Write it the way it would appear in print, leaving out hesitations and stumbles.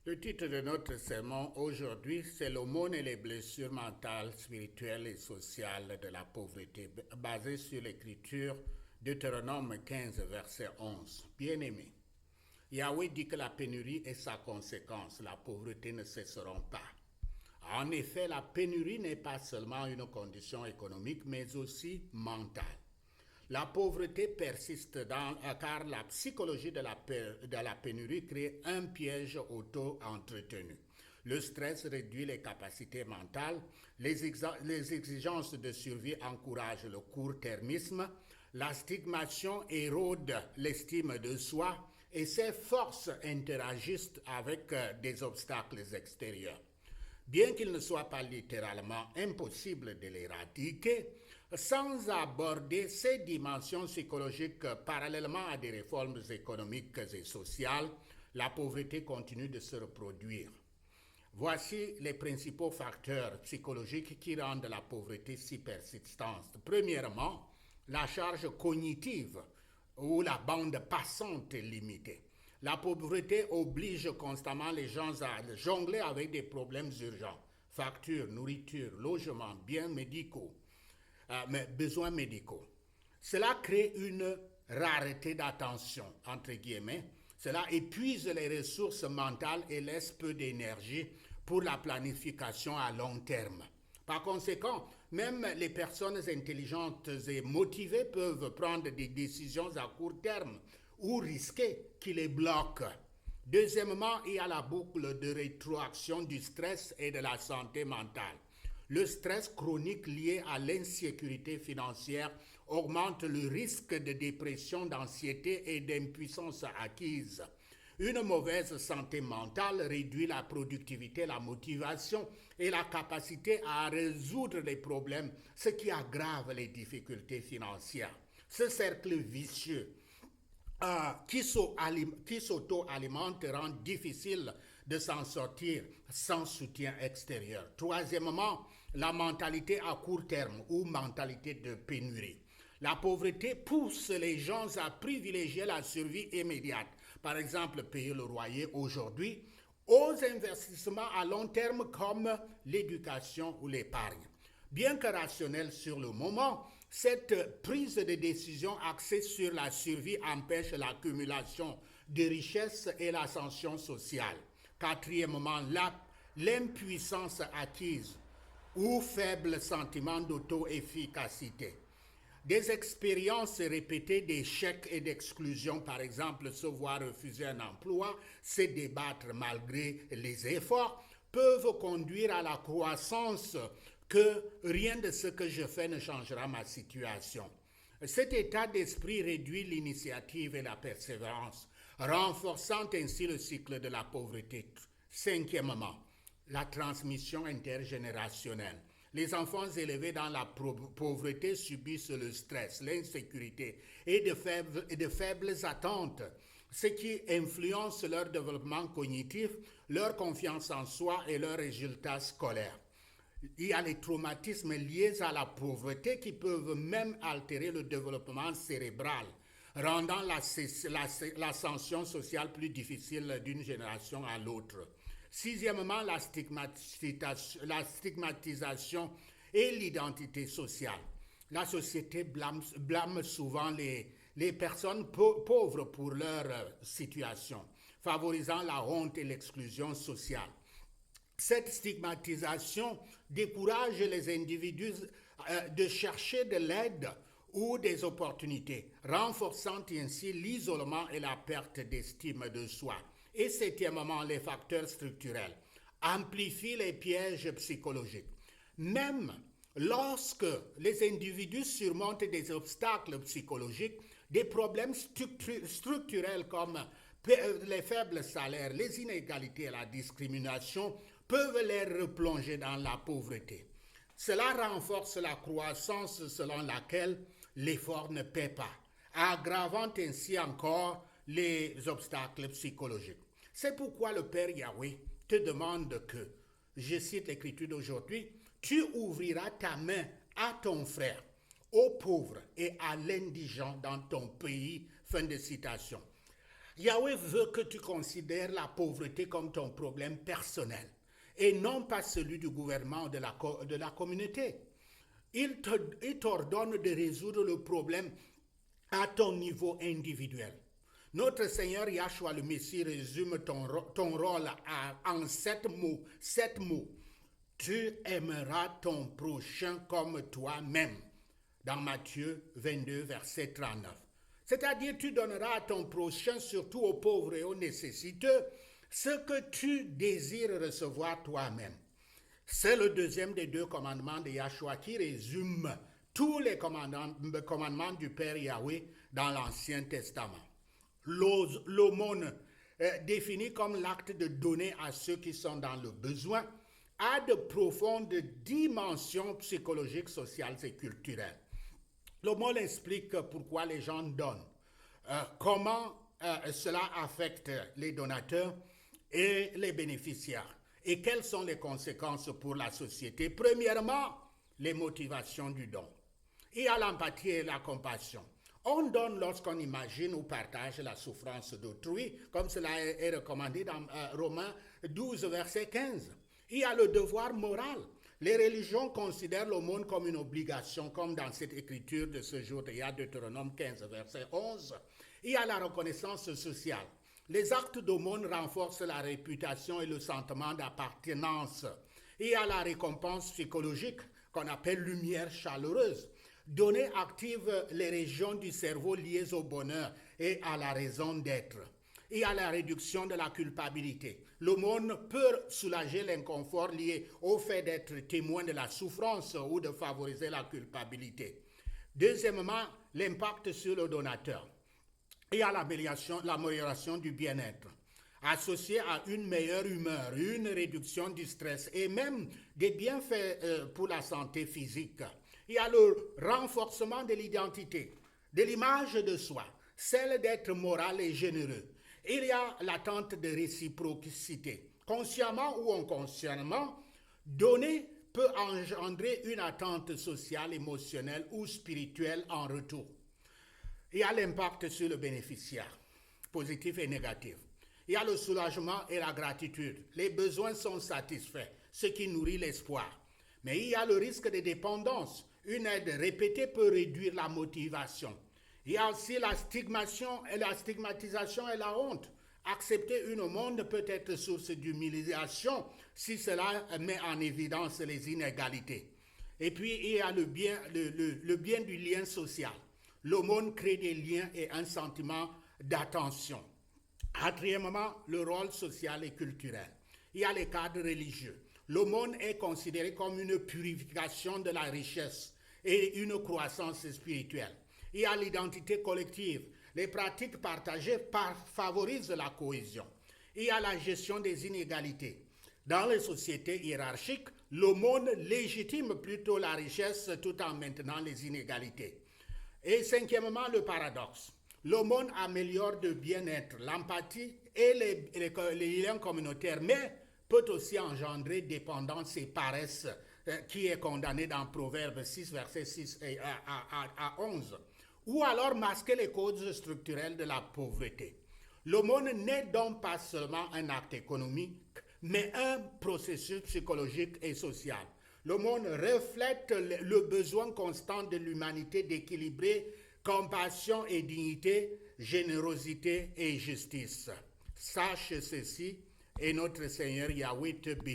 Le titre de notre sermon aujourd'hui, c'est l'aumône et les blessures mentales, spirituelles et sociales de la pauvreté, basé sur l'écriture Deutéronome 15, verset 11. Bien-aimé, Yahweh dit que la pénurie est sa conséquence, la pauvreté ne cesseront pas. En effet, la pénurie n'est pas seulement une condition économique, mais aussi mentale. La pauvreté persiste car la psychologie de la pénurie crée un piège auto-entretenu. Le stress réduit les capacités mentales, les exigences de survie encouragent le court-termisme, la stigmatisation érode l'estime de soi et ces forces interagissent avec des obstacles extérieurs. Bien qu'il ne soit pas littéralement impossible de l'éradiquer, sans aborder ces dimensions psychologiques parallèlement à des réformes économiques et sociales, la pauvreté continue de se reproduire. Voici les principaux facteurs psychologiques qui rendent la pauvreté si persistante. Premièrement, la charge cognitive ou la bande passante est limitée. La pauvreté oblige constamment les gens à jongler avec des problèmes urgents. Factures, nourriture, logement, biens médicaux, besoins médicaux. Cela crée une rareté d'attention, entre guillemets. Cela épuise les ressources mentales et laisse peu d'énergie pour la planification à long terme. Par conséquent, même les personnes intelligentes et motivées peuvent prendre des décisions à court terme ou risquer qui les bloquent. Deuxièmement, il y a la boucle de rétroaction du stress et de la santé mentale. Le stress chronique lié à l'insécurité financière augmente le risque de dépression, d'anxiété et d'impuissance acquise. Une mauvaise santé mentale réduit la productivité, la motivation et la capacité à résoudre les problèmes, ce qui aggrave les difficultés financières. Ce cercle vicieux qui s'auto-alimente rend difficile de s'en sortir sans soutien extérieur. Troisièmement, la mentalité à court terme ou mentalité de pénurie. La pauvreté pousse les gens à privilégier la survie immédiate, par exemple payer le loyer aujourd'hui, aux investissements à long terme comme l'éducation ou l'épargne. Bien que rationnelle sur le moment, cette prise de décision axée sur la survie empêche l'accumulation de richesses et l'ascension sociale. Quatrièmement, l'impuissance acquise ou faible sentiment d'auto-efficacité. Des expériences répétées d'échecs et d'exclusion, par exemple se voir refuser un emploi, se débattre malgré les efforts, peuvent conduire à la croissance que rien de ce que je fais ne changera ma situation. Cet état d'esprit réduit l'initiative et la persévérance, renforçant ainsi le cycle de la pauvreté. Cinquièmement, la transmission intergénérationnelle. Les enfants élevés dans la pauvreté subissent le stress, l'insécurité et de faibles attentes, ce qui influence leur développement cognitif, leur confiance en soi et leurs résultats scolaires. Il y a les traumatismes liés à la pauvreté qui peuvent même altérer le développement cérébral, rendant l'ascension sociale plus difficile d'une génération à l'autre. Sixièmement, la stigmatisation et l'identité sociale. La société blâme souvent les personnes pauvres pour leur situation, favorisant la honte et l'exclusion sociale. Cette stigmatisation décourage les individus de chercher de l'aide ou des opportunités, renforçant ainsi l'isolement et la perte d'estime de soi. Et septièmement, les facteurs structurels amplifient les pièges psychologiques. Même lorsque les individus surmontent des obstacles psychologiques, des problèmes structurels comme les faibles salaires, les inégalités et la discrimination peuvent les replonger dans la pauvreté. Cela renforce la croissance selon laquelle l'effort ne paie pas, aggravant ainsi encore les obstacles psychologiques. C'est pourquoi le Père Yahweh te demande que, je cite l'écriture d'aujourd'hui, tu ouvriras ta main à ton frère, aux pauvres et à l'indigent dans ton pays. Fin de citation. Yahweh veut que tu considères la pauvreté comme ton problème personnel et non pas celui du gouvernement de la communauté. Il t'ordonne de résoudre le problème à ton niveau individuel. Notre Seigneur Yahshua le Messie résume ton rôle en 7 mots. 7 mots. Tu aimeras ton prochain comme toi-même. Dans Matthieu 22, verset 39. C'est-à-dire, tu donneras à ton prochain, surtout aux pauvres et aux nécessiteux, ce que tu désires recevoir toi-même. C'est le deuxième des 2 commandements de Yahshua qui résume tous les commandements du Père Yahweh dans l'Ancien Testament. L'aumône, défini comme l'acte de donner à ceux qui sont dans le besoin, a de profondes dimensions psychologiques, sociales et culturelles. L'aumône explique pourquoi les gens donnent, comment cela affecte les donateurs et les bénéficiaires, et quelles sont les conséquences pour la société. Premièrement, les motivations du don. Il y a l'empathie et la compassion. On donne lorsqu'on imagine ou partage la souffrance d'autrui, comme cela est recommandé dans Romains 12, verset 15. Il y a le devoir moral. Les religions considèrent l'aumône comme une obligation, comme dans cette écriture de ce jour, il y a Deutéronome 15, verset 11. Il y a la reconnaissance sociale. Les actes d'aumône renforcent la réputation et le sentiment d'appartenance. Il y a la récompense psychologique qu'on appelle lumière chaleureuse. Donner active les régions du cerveau liées au bonheur et à la raison d'être. Il y a la réduction de la culpabilité. L'aumône peut soulager l'inconfort lié au fait d'être témoin de la souffrance ou de favoriser la culpabilité. Deuxièmement, l'impact sur le donateur. Il y a l'amélioration du bien-être, associé à une meilleure humeur, une réduction du stress et même des bienfaits pour la santé physique. Il y a le renforcement de l'identité, de l'image de soi, celle d'être moral et généreux. Il y a l'attente de réciprocité. Consciemment ou inconsciemment, donner peut engendrer une attente sociale, émotionnelle ou spirituelle en retour. Il y a l'impact sur le bénéficiaire, positif et négatif. Il y a le soulagement et la gratitude. Les besoins sont satisfaits, ce qui nourrit l'espoir. Mais il y a le risque de dépendance. Une aide répétée peut réduire la motivation. Il y a aussi la stigmatisation et la honte. Accepter une aumône peut être source d'humiliation si cela met en évidence les inégalités. Et puis, il y a le bien du lien social. L'aumône crée des liens et un sentiment d'attention. Quatrièmement, le rôle social et culturel. Il y a les cadres religieux. L'aumône est considéré comme une purification de la richesse et une croissance spirituelle. Il y a l'identité collective. Les pratiques partagées favorisent la cohésion. Il y a la gestion des inégalités. Dans les sociétés hiérarchiques, l'aumône légitime plutôt la richesse tout en maintenant les inégalités. Et cinquièmement, le paradoxe. L'aumône améliore le bien-être, l'empathie et les liens communautaires, mais peut aussi engendrer dépendance et paresse qui est condamné dans Proverbes 6, versets 6 à 11. Ou alors masquer les causes structurelles de la pauvreté. L'aumône n'est donc pas seulement un acte économique, mais un processus psychologique et social. L'aumône reflète le besoin constant de l'humanité d'équilibrer compassion et dignité, générosité et justice. Sache ceci et notre Seigneur Yahweh te bénit.